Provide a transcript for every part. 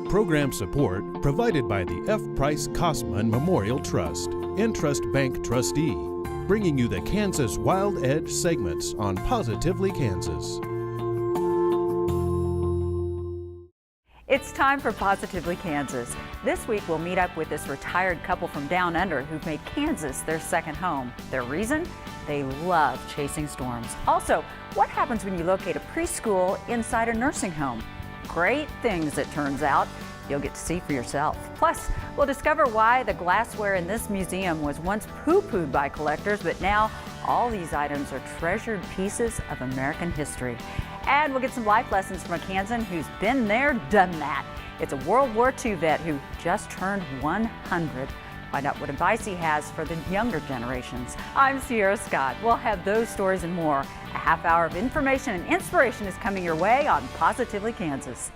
Program support provided by the F. Price Kosman Memorial Trust, Entrust Bank trustee, bringing you the Kansas Wild Edge segments on Positively Kansas. It's time for Positively Kansas. This week we'll meet up with this retired couple from Down Under who've made Kansas their second home. Their reason? They love chasing storms. Also, what happens when you locate a preschool inside a nursing home? Great things, it turns out. You'll get to see for yourself. Plus, we'll discover why the glassware in this museum was once poo-pooed by collectors, but now all these items are treasured pieces of American history. And we'll get some life lessons from a Kansan who's been there, done that. It's a World War II vet who just turned 100. Find out what advice he has for the younger generations. I'm Sierra Scott. We'll have those stories and more. A half hour of information and inspiration is coming your way on Positively Kansas.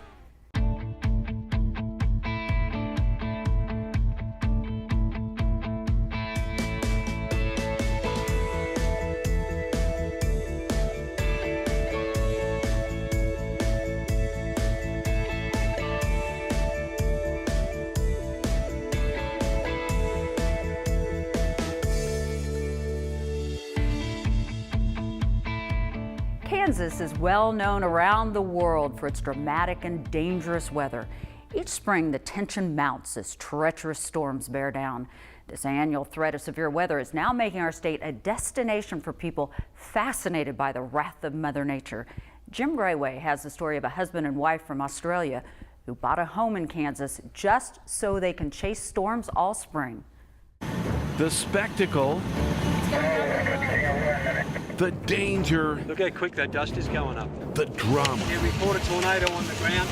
Kansas is well known around the world for its dramatic and dangerous weather. Each spring, the tension mounts as treacherous storms bear down. This annual threat of severe weather is now making our state a destination for people fascinated by the wrath of Mother Nature. Jim Grayway has the story of a husband and wife from Australia who bought a home in Kansas just so they can chase storms all spring. The spectacle, the danger, Look how quick that dust is going up. the drama. Yeah, report a tornado on the ground.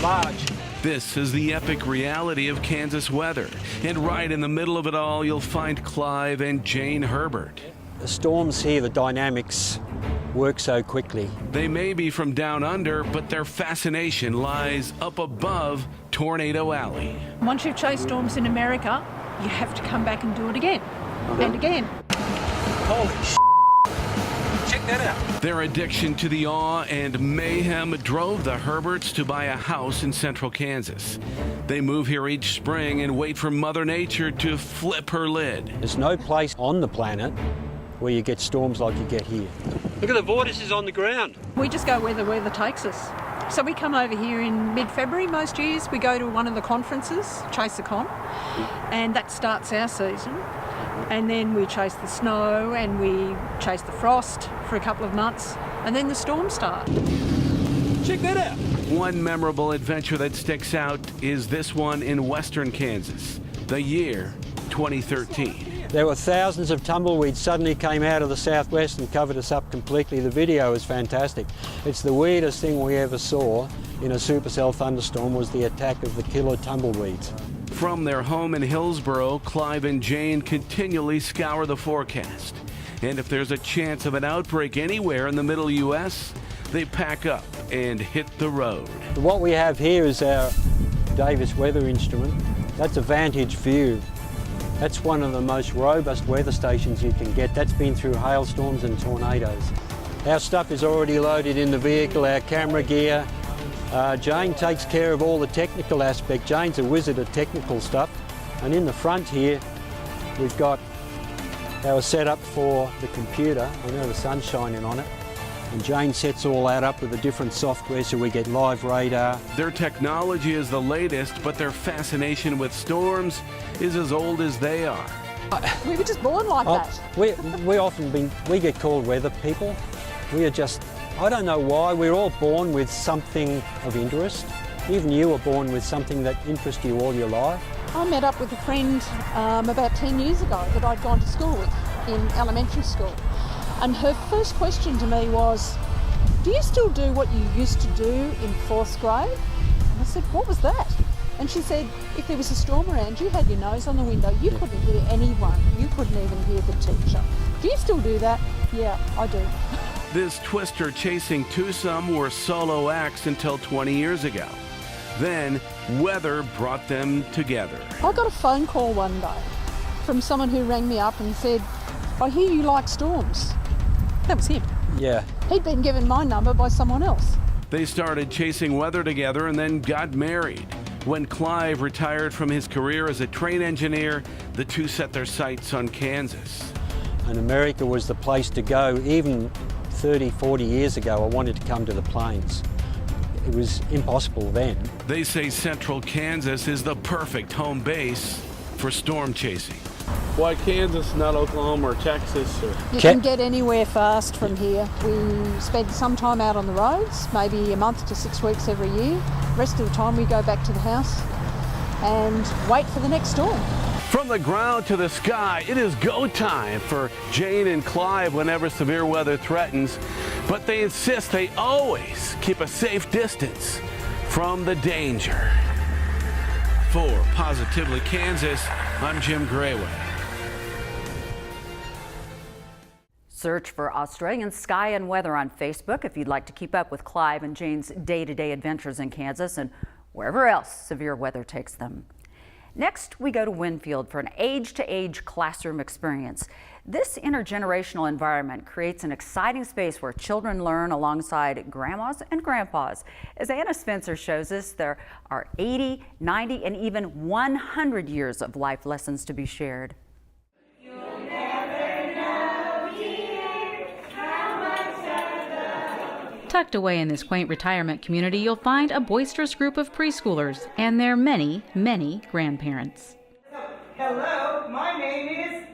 Large. This is the epic reality of Kansas weather. And right in the middle of it all, you'll find Clive and Jane Herbert. The storms here, the dynamics work so quickly. They may be from down under, but their fascination lies up above Tornado Alley. Once you've chased storms in America, you have to come back and do it again and again. Holy sh**. Check that out. Their addiction to the awe and mayhem drove the Herberts to buy a house in central Kansas. They move here each spring and wait for Mother Nature to flip her lid. There's no place on the planet where you get storms like you get here. Look at the vortices on the ground. We just go where the weather takes us. So we come over here in mid-February most years. We go to one of the conferences, Chase the Con, and that starts our season. And then we chase the snow and we chase the frost for a couple of months, and then the storms start. Check that out. One memorable adventure that sticks out is this one in western Kansas, the year 2013. There were thousands of tumbleweeds suddenly came out of the southwest and covered us up completely. The video is fantastic. It's the weirdest thing we ever saw in a supercell thunderstorm was the attack of the killer tumbleweeds. From their home in Hillsboro, Clive and Jane continually scour the forecast. And if there's a chance of an outbreak anywhere in the middle U.S., they pack up and hit the road. What we have here is our Davis weather instrument. That's a vantage view. That's one of the most robust weather stations you can get. That's been through hailstorms and tornadoes. Our stuff is already loaded in the vehicle, our camera gear. Jane takes care of all the technical aspect. Jane's a wizard at technical stuff. And in the front here, we've got our setup for the computer. I know the sun's shining on it. And Jane sets all that up with the different software so we get live radar. Their technology is the latest, but their fascination with storms is as old as they are. We were just born like that. We get called weather people. We are just, I don't know why, we're all born with something of interest. Even you were born with something that interests you all your life. I met up with a friend about 10 years ago that I'd gone to school with in elementary school. And her first question to me was, do you still do what you used to do in 4th grade? And I said, what was that? And she said, if there was a storm around, you had your nose on the window. You couldn't hear anyone. You couldn't even hear the teacher. Do you still do that? Yeah, I do. This twister chasing twosome were solo acts until 20 years ago. Then weather brought them together. I got a phone call one day from someone who rang me up and said, I hear you like storms. That was him. Yeah. He'd been given my number by someone else. They started chasing weather together and then got married. When Clive retired from his career as a train engineer, the two set their sights on Kansas. And America was the place to go. Even 30, 40 years ago, I wanted to come to the plains. It was impossible then. They say central Kansas is the perfect home base for storm chasing. Why Kansas, not Oklahoma or Texas? You can get anywhere fast from here. We spend some time out on the roads, maybe a month to 6 weeks every year. The rest of the time we go back to the house and wait for the next storm. From the ground to the sky, it is go time for Jane and Clive whenever severe weather threatens. But they insist they always keep a safe distance from the danger. For Positively Kansas, I'm Jim Grayway. Search for Australian Sky and Weather on Facebook if you'd like to keep up with Clive and Jane's day-to-day adventures in Kansas and wherever else severe weather takes them. Next, we go to Winfield for an age-to-age classroom experience. This intergenerational environment creates an exciting space where children learn alongside grandmas and grandpas. As Anna Spencer shows us, there are 80, 90, and even 100 years of life lessons to be shared. Tucked away in this quaint retirement community, you'll find a boisterous group of preschoolers and their many, many grandparents. Hello, my name is...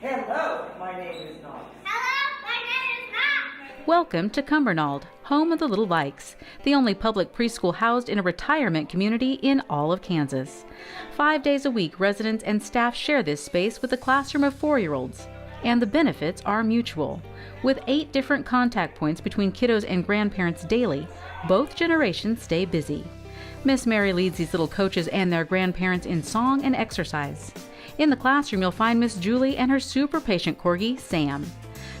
Hello, my name is Knox. Welcome to Cumbernauld, home of the Little Vikes, the only public preschool housed in a retirement community in all of Kansas. 5 days a week, residents and staff share this space with a classroom of 4-year-olds, and the benefits are mutual. With 8 different contact points between kiddos and grandparents daily, both generations stay busy. Miss Mary leads these little coaches and their grandparents in song and exercise. In the classroom, you'll find Miss Julie and her super patient corgi, Sam.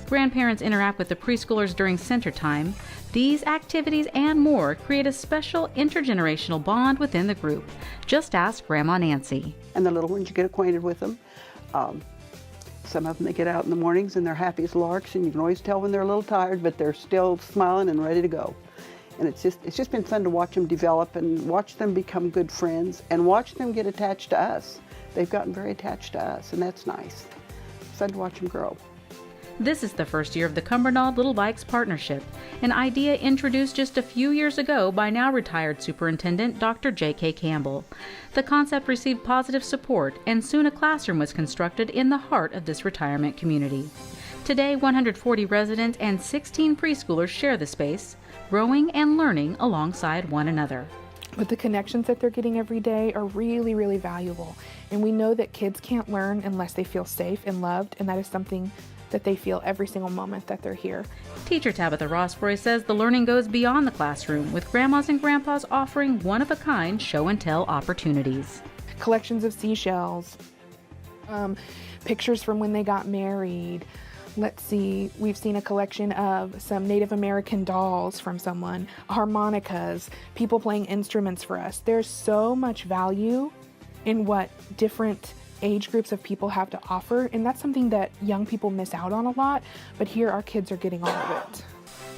Grandparents interact with the preschoolers during center time. These activities and more create a special intergenerational bond within the group. Just ask Grandma Nancy. And the little ones, you get acquainted with them. Some of them, they get out in the mornings and they're happy as larks, and you can always tell when they're a little tired, but they're still smiling and ready to go. And it's just been fun to watch them develop and watch them become good friends and watch them get attached to us. They've gotten very attached to us, and that's nice. It's fun to watch them grow. This is the first year of the Cumbernauld Little Vikes Partnership, an idea introduced just a few years ago by now retired Superintendent Dr. J.K. Campbell. The concept received positive support, and soon a classroom was constructed in the heart of this retirement community. Today, 140 residents and 16 preschoolers share the space, growing and learning alongside one another. But the connections that they're getting every day are really, really valuable. And we know that kids can't learn unless they feel safe and loved, and that is something that they feel every single moment that they're here. Teacher Tabitha Rossbroy says the learning goes beyond the classroom, with grandmas and grandpas offering one-of-a-kind show-and-tell opportunities. Collections of seashells, pictures from when they got married. Let's see, we've seen a collection of some Native American dolls from someone, harmonicas, people playing instruments for us. There's so much value in what different age groups of people have to offer, and that's something that young people miss out on a lot, but here our kids are getting all of it.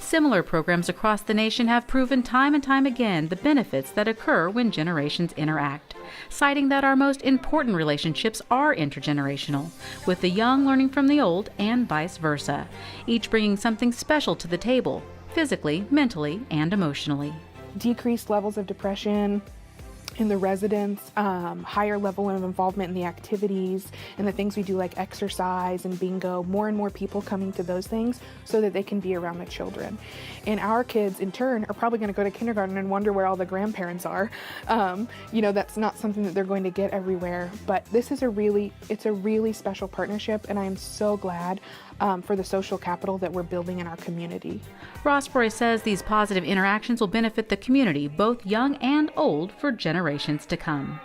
Similar programs across the nation have proven time and time again the benefits that occur when generations interact, citing that our most important relationships are intergenerational, with the young learning from the old and vice versa, each bringing something special to the table, physically, mentally, and emotionally. Decreased levels of depression in the residents, higher level of involvement in the activities and the things we do like exercise and bingo, more and more people coming to those things so that they can be around the children. And our kids in turn are probably going to go to kindergarten and wonder where all the grandparents are. That's not something that they're going to get everywhere, but this is a really special partnership, and I am so glad for the social capital that we're building in our community. Rossbroy says these positive interactions will benefit the community, both young and old, for generations to come.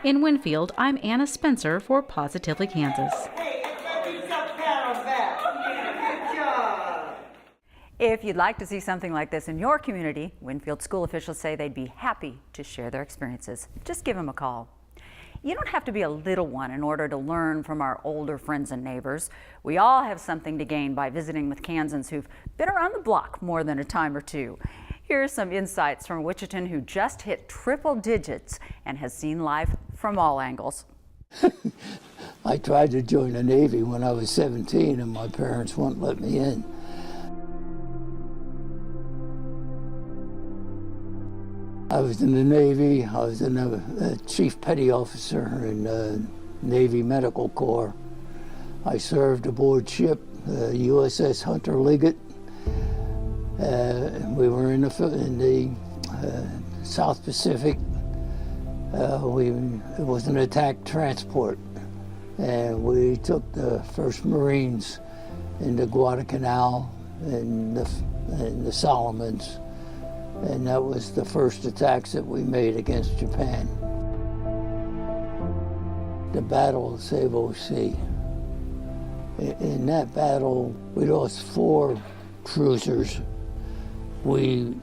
In Winfield, I'm Anna Spencer for Positively Kansas. Hey, everybody self-pat on that. Good job. If you'd like to see something like this in your community, Winfield school officials say they'd be happy to share their experiences. Just give them a call. You don't have to be a little one in order to learn from our older friends and neighbors. We all have something to gain by visiting with Kansans who've been around the block more than a time or two. Here are some insights from a Wichitan who just hit triple digits and has seen life from all angles. I tried to join the Navy when I was 17 and my parents wouldn't let me in. I was in the Navy. I was a Chief Petty Officer in the Navy Medical Corps. I served aboard ship, USS Hunter Liggett. We were in the South Pacific. It was an attack transport, and we took the first Marines into Guadalcanal and the Solomons. And that was the first attacks that we made against Japan. The Battle of Savo Sea. In that battle, we lost 4 cruisers. We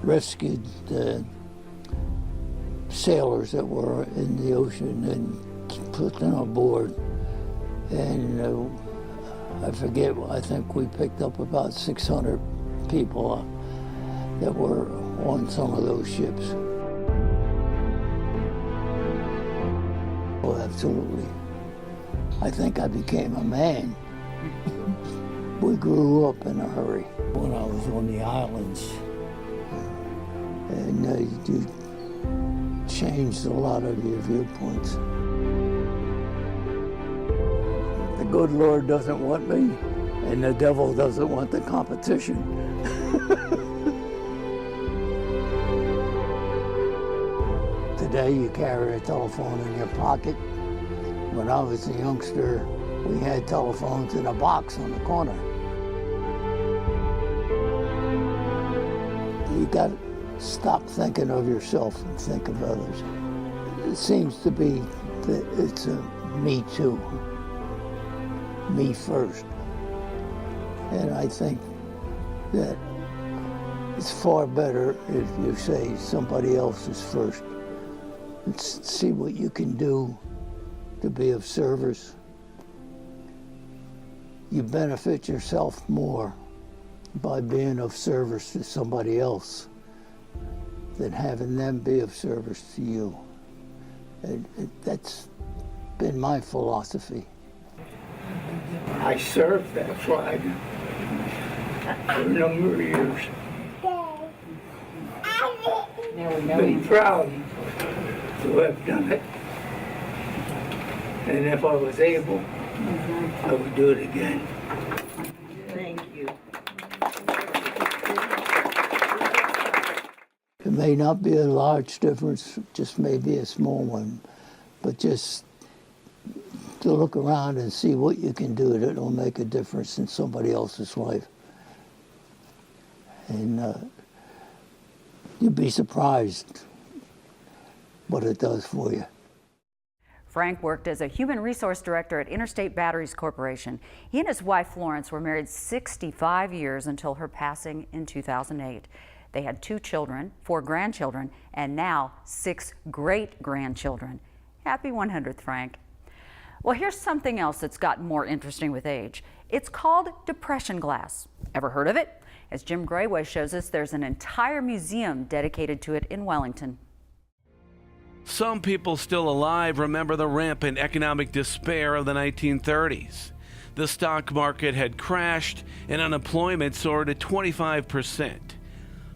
rescued the sailors that were in the ocean and put them aboard. And I forget, I think we picked up about 600 people that were on some of those ships. Oh, absolutely. I think I became a man. We grew up in a hurry when I was on the islands. And you changed a lot of your viewpoints. The good Lord doesn't want me, and the devil doesn't want the competition. Today you carry a telephone in your pocket. When I was a youngster, we had telephones in a box on the corner. You got to stop thinking of yourself and think of others. It seems to be that it's a me too, me first. And I think that it's far better if you say somebody else is first. And see what you can do to be of service. You benefit yourself more by being of service to somebody else than having them be of service to you. That's been my philosophy. I served that flag for a number of years. Been proud to have done it. And if I was able, I would do it again. Thank you. It may not be a large difference, just maybe a small one, but just to look around and see what you can do that will make a difference in somebody else's life. And you'd be surprised what it does for you. Frank worked as a human resource director at Interstate Batteries Corporation. He and his wife Florence were married 65 years until her passing in 2008. They had 2 children, 4 grandchildren, and now 6 great-grandchildren. Happy 100th, Frank. Well, here's something else that's gotten more interesting with age. It's called depression glass. Ever heard of it? As Jim Grayway shows us, there's an entire museum dedicated to it in Wellington. Some people still alive remember the rampant economic despair of the 1930s. The stock market had crashed and unemployment soared to 25%.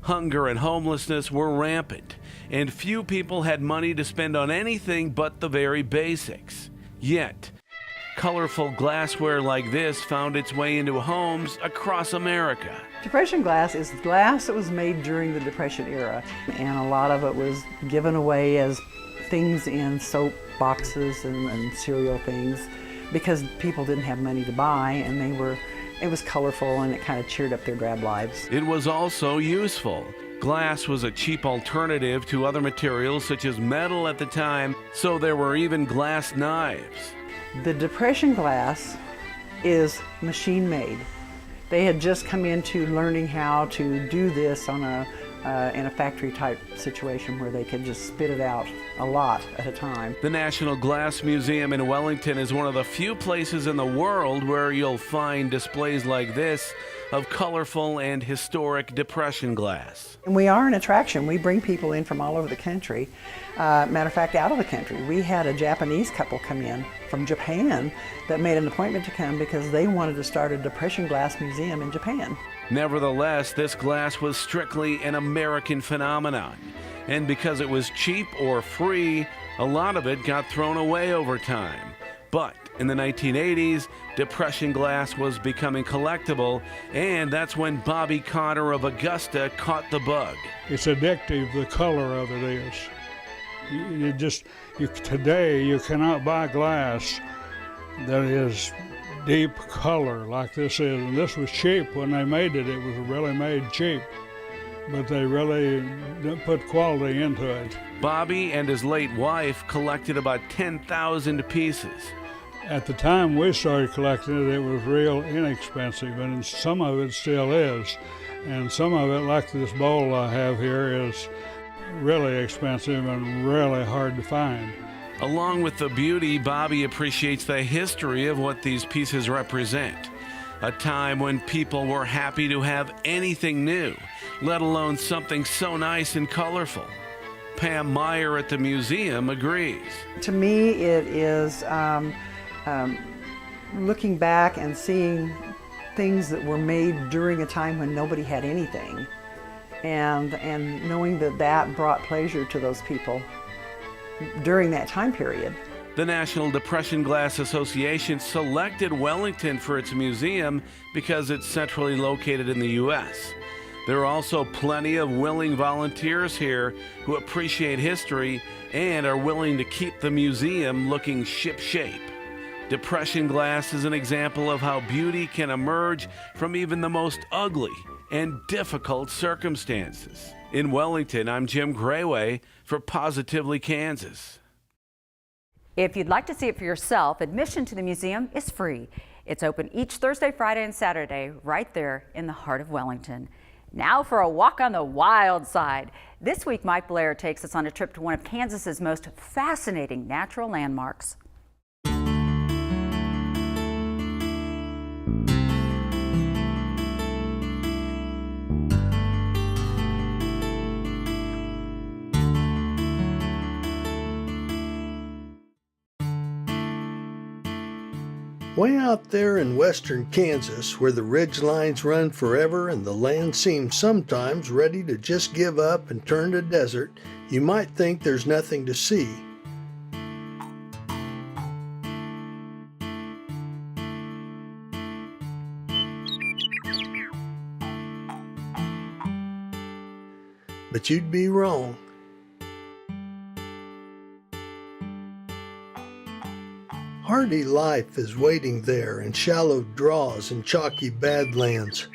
Hunger and homelessness were rampant, and few people had money to spend on anything but the very basics. Yet, colorful glassware like this found its way into homes across America. Depression glass is glass that was made during the Depression era, and a lot of it was given away as things in soap boxes and cereal things because people didn't have money to buy, and it was colorful and it kind of cheered up their drab lives. It was also useful. Glass was a cheap alternative to other materials such as metal at the time, so there were even glass knives. The Depression glass is machine made. They had just come into learning how to do this on in a factory type situation where they could just spit it out a lot at a time. The National Glass Museum in Wellington is one of the few places in the world where you'll find displays like this of colorful and historic Depression glass. And we are an attraction. We bring people in from all over the country. Matter of fact, out of the country. We had a Japanese couple come in from Japan that made an appointment to come because they wanted to start a Depression glass museum in Japan. Nevertheless, this glass was strictly an American phenomenon. And because it was cheap or free, a lot of it got thrown away over time. But in the 1980s, Depression glass was becoming collectible, and that's when Bobby Cotter of Augusta caught the bug. It's addictive, the color of it is. Today you cannot buy glass that is deep color like this is. And this was cheap when they made it. It was really made cheap, but they really put quality into it. Bobby and his late wife collected about 10,000 pieces. At the time we started collecting it, it was real inexpensive, and some of it still is. And some of it, like this bowl I have here, is really expensive and really hard to find. Along with the beauty, Bobby appreciates the history of what these pieces represent. A time when people were happy to have anything new, let alone something so nice and colorful. Pam Meyer at the museum agrees. To me, it is looking back and seeing things that were made during a time when nobody had anything, and knowing that that brought pleasure to those people during that time period. The National Depression Glass Association selected Wellington for its museum because it's centrally located in the U.S. There are also plenty of willing volunteers here who appreciate history and are willing to keep the museum looking shipshape. Depression glass is an example of how beauty can emerge from even the most ugly and difficult circumstances. In Wellington, I'm Jim Grayway for Positively Kansas. If you'd like to see it for yourself, admission to the museum is free. It's open each Thursday, Friday, and Saturday right there in the heart of Wellington. Now for a walk on the wild side. This week, Mike Blair takes us on a trip to one of Kansas's most fascinating natural landmarks. Way out there in western Kansas, where the ridge lines run forever and the land seems sometimes ready to just give up and turn to desert, you might think there's nothing to see. But you'd be wrong. Hardy life is waiting there in shallow draws and chalky badlands.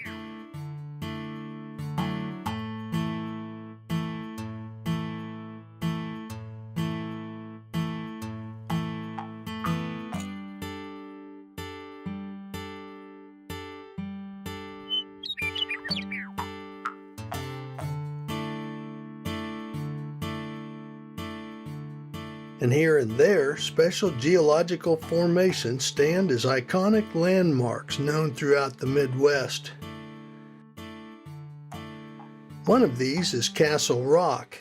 And here and there, special geological formations stand as iconic landmarks known throughout the Midwest. One of these is Castle Rock.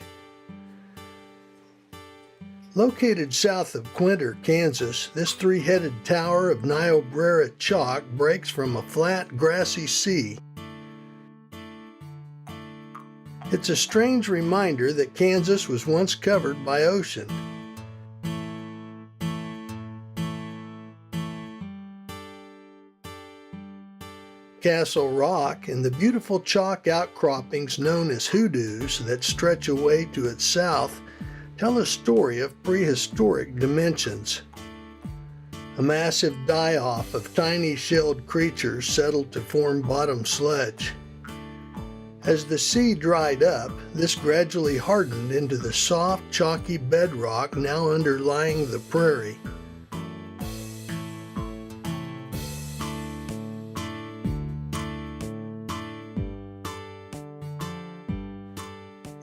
Located south of Quinter, Kansas, this three-headed tower of Niobrara chalk breaks from a flat, grassy sea. It's a strange reminder that Kansas was once covered by ocean. Castle Rock and the beautiful chalk outcroppings known as hoodoos that stretch away to its south tell a story of prehistoric dimensions. A massive die-off of tiny shelled creatures settled to form bottom sludge. As the sea dried up, this gradually hardened into the soft, chalky bedrock now underlying the prairie.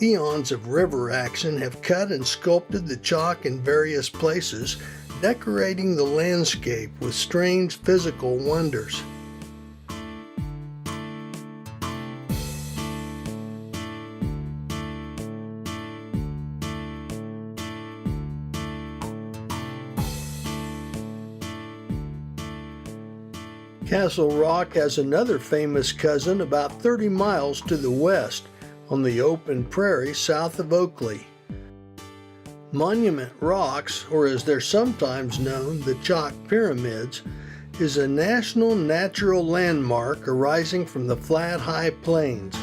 Eons of river action have cut and sculpted the chalk in various places, decorating the landscape with strange physical wonders. Castle Rock has another famous cousin about 30 miles to the west on the open prairie south of Oakley. Monument Rocks, or as they're sometimes known, the Chalk Pyramids, is a national natural landmark arising from the flat, high plains.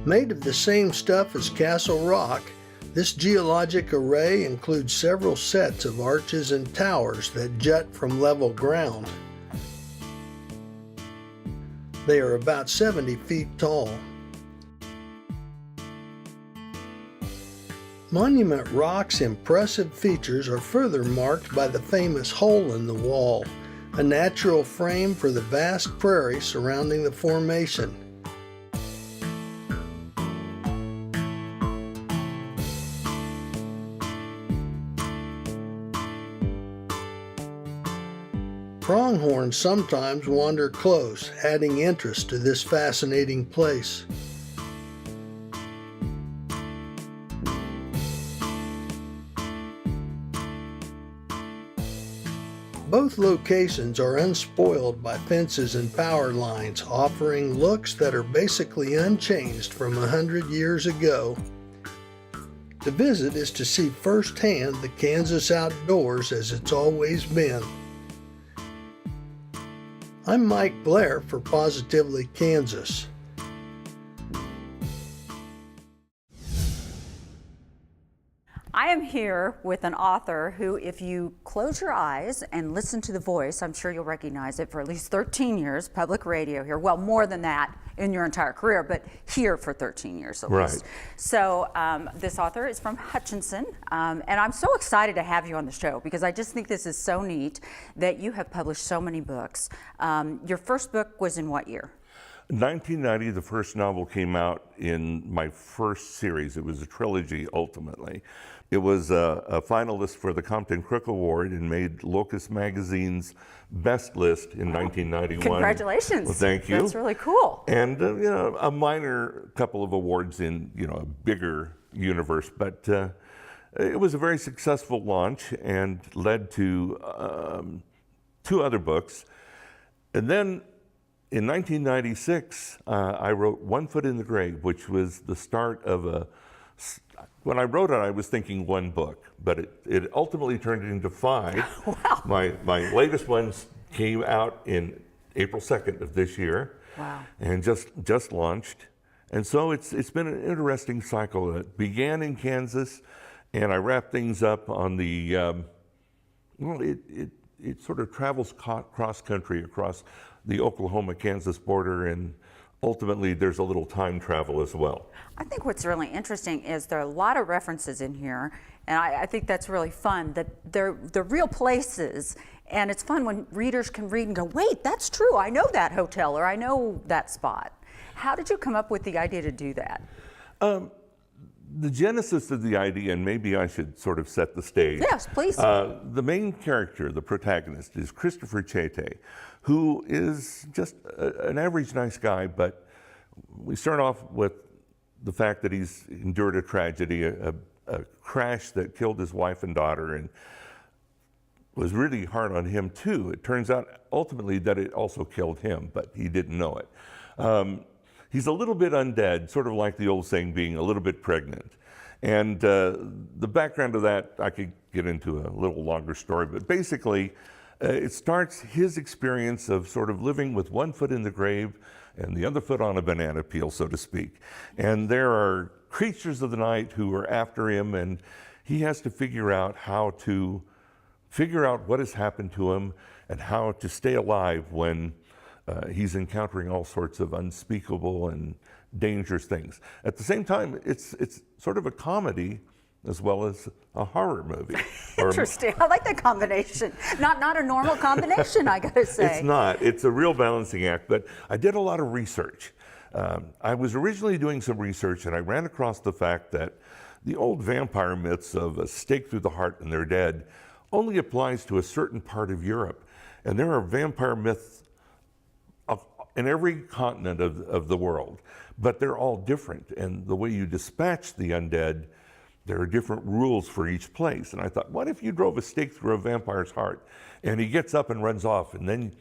Made of the same stuff as Castle Rock, this geologic array includes several sets of arches and towers that jut from level ground. They are about 70 feet tall. Monument Rock's impressive features are further marked by the famous hole in the wall, a natural frame for the vast prairie surrounding the formation. Pronghorns sometimes wander close, adding interest to this fascinating place. Both locations are unspoiled by fences and power lines, offering looks that are basically unchanged from 100 years ago. To visit is to see firsthand the Kansas outdoors as it's always been. I'm Mike Blair for Positively Kansas. I am here with an author who, if you close your eyes and listen to the voice, I'm sure you'll recognize it, for at least 13 years, public radio here. Well, more than that in your entire career, but here for 13 years at least. So this author is from Hutchinson, and I'm so excited to have you on the show because I just think this is so neat that you have published so many books. Your first book was in what year? 1990, the first novel came out in my first series. It was a trilogy, ultimately. It was a finalist for the Compton Crook Award and made Locust Magazine's best list in 1991. Congratulations. Well, thank you. That's really cool. And you know, a minor couple of awards in a bigger universe, but it was a very successful launch and led to 2 other books. And then in 1996, I wrote One Foot in the Grave, which was the start of when I wrote it, I was thinking one book, but it ultimately turned into 5. Wow. My latest ones came out in April 2nd of this year. Wow. And just launched. And so it's been an interesting cycle. It began in Kansas, and I wrapped things up on the, it sort of travels cross-country across the Oklahoma-Kansas border, and ultimately there's a little time travel as well. I think what's really interesting is there are a lot of references in here, and I think that's really fun, that they're real places, and it's fun when readers can read and go, wait, that's true, I know that hotel, or I know that spot. How did you come up with the idea to do that? The genesis of the idea, and maybe I should sort of set the stage. Yes, please. The main character, the protagonist, is Christopher Chete, who is just an average nice guy, but we start off with the fact that he's endured a tragedy, a crash that killed his wife and daughter, and was really hard on him too. It turns out ultimately that it also killed him, but he didn't know it. He's a little bit undead, sort of like the old saying, being a little bit pregnant. And the background of that, I could get into a little longer story, but basically it starts his experience of sort of living with one foot in the grave and the other foot on a banana peel, so to speak. And there are creatures of the night who are after him, and he has to figure out what has happened to him and how to stay alive when he's encountering all sorts of unspeakable and dangerous things. At the same time, it's sort of a comedy as well as a horror movie. Interesting. I like that combination. Not a normal combination, I gotta say. It's not. It's a real balancing act, but I did a lot of research. I was originally doing some research, and I ran across the fact that the old vampire myths of a stake through the heart and they're dead only applies to a certain part of Europe. And there are vampire myths in every continent of the world, but they're all different. And the way you dispatch the undead, there are different rules for each place. And I thought, what if you drove a stake through a vampire's heart and he gets up and runs off, and then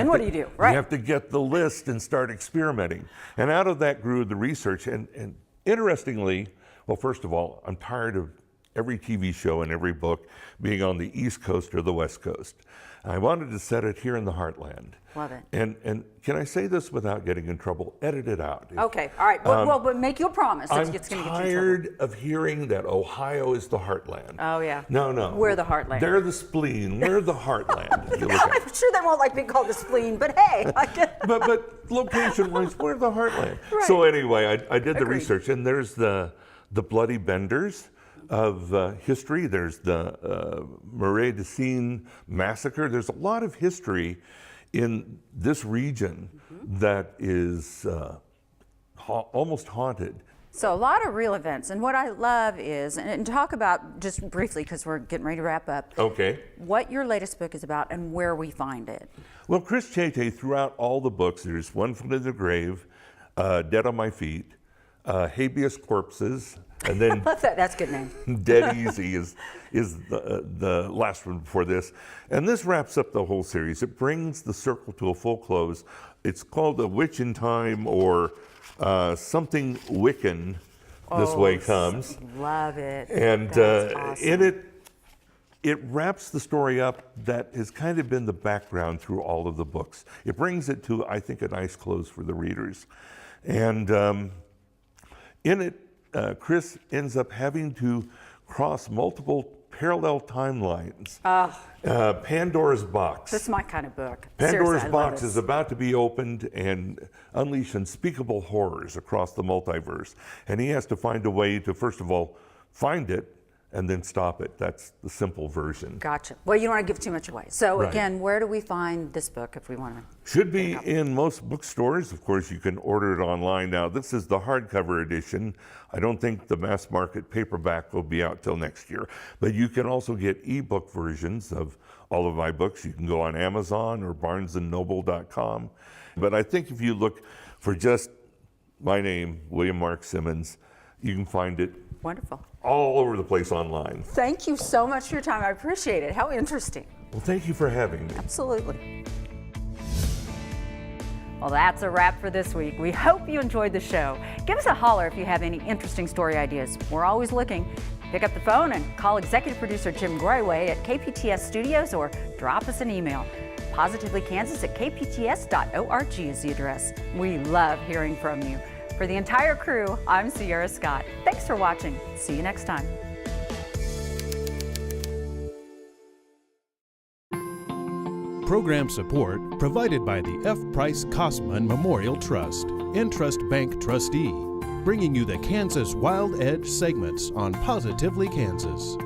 what do you do? Right. You have to get the list and start experimenting. And out of that grew the research. And interestingly, well, first of all, I'm tired of every TV show and every book being on the East Coast or the West Coast. I wanted to set it here in the heartland. Love it. And can I say this without getting in trouble? Edit it out. Okay, all right. But make you a promise. I'm it's gonna get you in trouble. tired of hearing that Ohio is the heartland. Oh, yeah. No. We're the heartland. They're the spleen. We're the heartland. If you look at it. I'm sure they won't like being called the spleen, but hey. I get but location-wise, we're the heartland. Right. So anyway, I did the Agreed. research, and there's the Bloody Benders of history. There's the Marais de Seine massacre. There's a lot of history in this region that is almost haunted. So a lot of real events, and what I love is, and talk about just briefly because we're getting ready to wrap up. Okay. What your latest book is about and where we find it. Well, Chris Chete, throughout all the books, there's One Foot in the Grave, Dead on My Feet, Habeas Corpses, and then I love that. That's a good name. Dead Easy is the last one before this. And this wraps up the whole series. It brings the circle to a full close. It's called A Witch in Time, or something Wiccan, This Way Comes. Love it. And awesome. in it wraps the story up that has kind of been the background through all of the books. It brings it to, I think, a nice close for the readers. And in it, Chris ends up having to cross multiple parallel timelines. Pandora's Box. This is my kind of book. Pandora's Seriously, Box is about to be opened and unleash unspeakable horrors across the multiverse. And he has to find a way to, first of all, find it and then stop it. That's the simple version. Gotcha. Well, you don't want to give too much away. So Right. Again, where do we find this book if we want to? Should be in most bookstores. Of course, you can order it online now. This is the hardcover edition. I don't think the mass market paperback will be out till next year. But you can also get ebook versions of all of my books. You can go on Amazon or barnesandnoble.com. But I think if you look for just my name, William Mark Simmons, you can find it Wonderful. all over the place online. Thank you so much for your time. I appreciate it. How interesting. Well, thank you for having me. Absolutely. Well, that's a wrap for this week. We hope you enjoyed the show. Give us a holler if you have any interesting story ideas. We're always looking. Pick up the phone and call executive producer Jim Grayway at KPTS Studios, or drop us an email. positivelykansas@kpts.org is the address. We love hearing from you. For the entire crew, I'm Sierra Scott. Thanks for watching. See you next time. Program support provided by the F. Price Kosman Memorial Trust, Entrust Bank trustee, bringing you the Kansas Wild Edge segments on Positively Kansas.